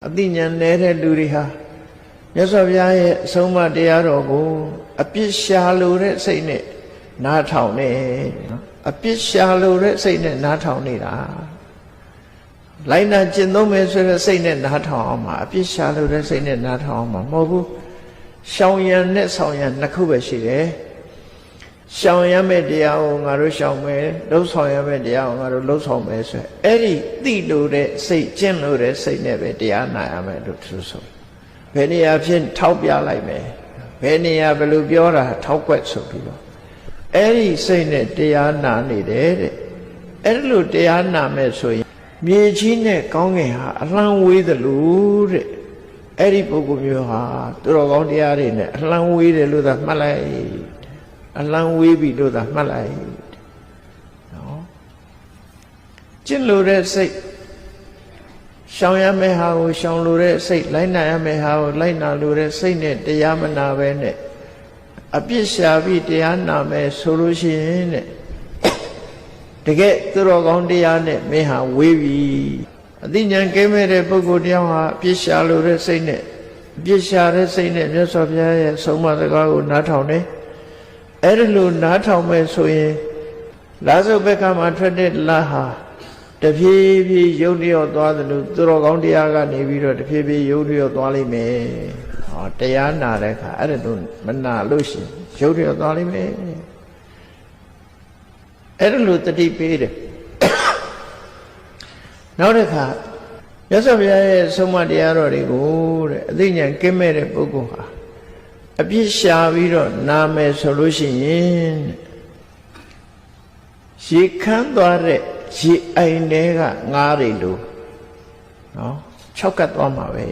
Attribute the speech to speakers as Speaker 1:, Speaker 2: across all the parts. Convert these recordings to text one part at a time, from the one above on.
Speaker 1: အသိဉာဏ်နေတဲ့လူတွေဟာမြတ်စွာဘုရားရဲ့အဆုံးအမတရားတော်ကိုအပြစ်ရှာလိုတဲ့စိတ်နဲ့နားထောင်နေနော်အပြစ်ရှာလိုတဲ့စိတ်နဲ့နားထောင်နေတာလိုက်နာကျင့်သုံးမယ်ဆိုတဲ့စိတ်နဲ့နားထောင်အောင်မှာအပြစ်ရှာလိုတဲ့စိတ်နဲ့နားထောင်အောင်မှာမဟုတ်ဘူးရှောင်ရံနဲ့ဆောင်ရံနှစ်ခုပဲရှိတယ်ရှောင်ရမယ့်တရားကိုငါတို့ရှောင်မယ်လှုပ်ဆောင်ရမယ့်တရားကိုငါတို့လှုပ်ဆောင်မယ်ဆိုအဲ့ဒီသိလို့တဲ့စိတ်ကျင့်လို့တဲ့စိတ်နဲ့ပဲတရားနာရမယ်လို့သူဆိုဘယ်နေရာဖြင့်ထောက်ပြလိုက်မယ်ဘယ်နေရာဘယ်လိုပြောတာထောက်ွက်ဆိုပြီးတော့အဲ့ဒီစိတ်နဲ့တရားနာနေတယ်တဲ့အဲ့လိုတရားနာမယ်ဆိုရင်မြေကြီးနဲ့ကောင်းကင်ဟာအလှမ်းဝေးသလိုတဲ့အဲ့ဒီပုဂ္ဂိုလ်မျိုးဟာသူတော်ကောင်းတရားတွေနဲ့အလှမ်းဝေးတယ်လို့သာမှတ်လိုက်အလံဝေးပြီလို့သာမှတ်လိုက်နော်ကျင့်လို့တဲ့စိတ်ရှောင်ရမယ့်ဟာကိုရှောင်လို့တဲ့စိတ်လိုက်နာရမယ့်ဟာကိုလိုက်နာလို့တဲ့စိတ်နဲ့တရားမနာပဲနဲ့အပြစ်ရှာပြီးတရားနာမယ်ဆိုလို့ရှိရင်တဲ့တကယ်သူတော်ကောင်းတရားနဲ့မင်းဟာဝေးပြီအသိဉာဏ်ကဲမဲ့တဲ့ပုဂ္ဂိုလ်တရားဟာအပြစ်ရှာလို့တဲ့စိတ်နဲ့အပြစ်ရှာတဲ့စိတ်နဲ့မြတ်စွာဘုရားရဲ့ဆုံးမစကားကိုနားထောင်တယ်အဲ့ဒါလို့နားထောင်မယ်ဆိုရင်လာစုပ်ဘက်ကမှာထွက်တဲ့လာဟာတဖြည်းဖြည်းရုပ်လျော့သွားသလိုသူတော်ကောင်းတရားကနေပြီးတော့တဖြည်းဖြည်းရုပ်လျော့သွားလိမ့်မယ်ဟောတရားနာတဲ့အခါအဲ့ဒါလို့မနာလို့ရှိရင်ရုပ်လျော့သွားလိမ့်မယ်အဲ့ဒါလို့တတိပေးတယ်နောက်တစ်ခါမြတ်စွာဘုရားရဲ့ဆုံးမတရားတော်တွေကိုတဲ့အသိဉာဏ်ကင်းမဲ့တဲ့ပုဂ္ဂိုလ်ဟာအပြစ်ရှာပြီးတော့နာမယ်ဆိုလို့ရှိရင်ရေခမ်းသွားတဲ့ရေအိုင်တွေကငါးတွေလို့နော်၆ကတ်သွားမှာပဲ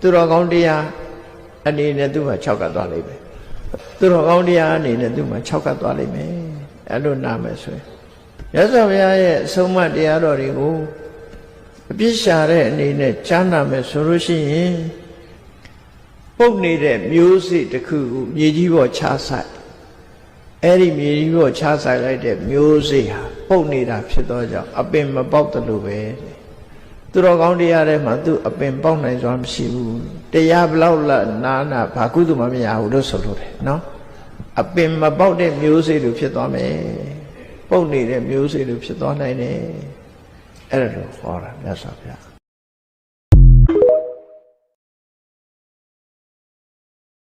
Speaker 1: သူတော်ကောင်းတရားအနေနဲ့သူ့မှာ၆ကတ်သွားလိမ့်မယ်သူတော်ကောင်းတရားအနေနဲ့သူ့မှာ၆ကတ်သွားလိမ့်မယ်အဲ့လိုနာမယ်ဆိုရင်မြတ်စွာဘုရားရဲ့အဆုံးအမတရားတော်တွေကိုအပြစ်ရှာတဲ့အနေနဲ့ကြားနာမယ်ဆိုလို့ရှိရင်ပုတ်နေတဲ့မျိုးစေ့တစ်ခုကိုမြေကြီးပေါ်ချဆိုင်အဲ့ဒီမြေကြီးပေါ်ချဆိုင်လိုက်တဲ့မျိုးစေ့ဟာပုတ်နေတာဖြစ်သောကြောင့်အပင်မပေါက်တယ်လို့ပဲသူတော်ကောင်းတရားထဲမှာသူအပင်ပေါက်နိုင်စွာမရှိဘူးတရားဘလောက်လာနာဘာကုသိုလ်မှမရဘူးလို့ဆိုလို့တယ်နော်အပင်မပေါက်တဲ့မျိုးစေ့လိုဖြစ်သွားမယ်ပုတ်နေတဲ့မျိုးစေ့လိုဖြစ်သွားနိုင်တယ်အဲ့ဒါလိုဟောတာမြတ်စွာဘုရား